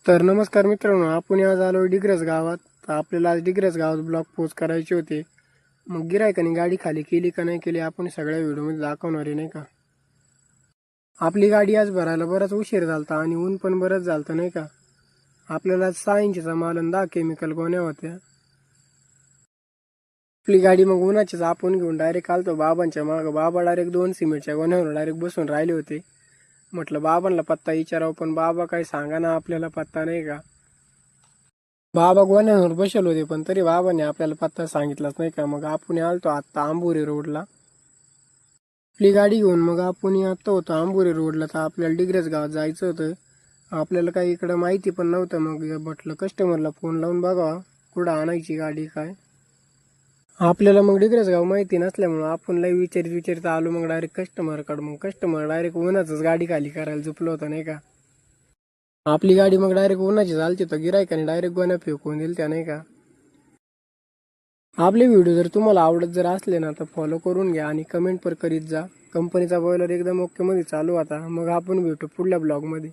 तर नमस्कार मित्रांनो, आपण आज आलो डिग्रस गावात. तर आपल्याला आज डिग्रस गावात ब्लॉग पोस्ट करायचे होते. मग गिरायकाने गाडी खाली केली का नाही केली आपण सगळ्या व्हिडिओमध्ये दाखवणार आहे नाही का. आपली गाडी आज भरायला बराच उशीर झालता आणि ऊन पण बरंच झालतं नाही का. आपल्याला 6 इंचचा माल आणि 10 केमिकल गोण्या होत्या. आपली गाडी मग उन्हाचीच आपण घेऊन डायरेक्ट आलतो बाबांच्या मागं. बाबा डायरेक्ट 2 सिमेंटच्या गोण्यावर डायरेक्ट बसून राहिले होते. म्हटलं बाबांना पत्ता विचारावं, पण बाबा काही सांगा ना आपल्याला पत्ता नाही का. बाबा गोण्यावर बसले होते पण तरी बाबांनी आपल्याला पत्ता सांगितलाच नाही का. मग आपण आलतो आता आंबोरी रोडला. आपली गाडी घेऊन मग आपण आता होतो आंबोरी रोडला. तर आपल्याला डिग्रस गावात जायचं होतं. आपल्याला काही इकडं माहिती पण नव्हतं. मग म्हटलं कस्टमरला फोन लावून बघावा कुठं आणायची गाडी काय. आपल्याला मग डिग्रस गाव माहिती नसल्यामुळं आपण लई विचारित आलो मग डायरेक्ट कस्टमरकडं. मग कस्टमर डायरेक्ट उन्हाचंच गाडी खाली करायला झुपलं होतं नाही का. आपली गाडी मग डायरेक्ट उन्हाची झालती तर गिरायकाने डायरेक्ट गोण्या फेकून दिल त्या नाही का. आपले व्हिडिओ जर तुम्हाला आवडत जर असले ना तर फॉलो करून घ्या आणि कमेंट पर करीत जा. कंपनीचा बॉयलर एकदम ओके मध्ये चालू आता. मग आपण भेटू पुढल्या ब्लॉगमध्ये.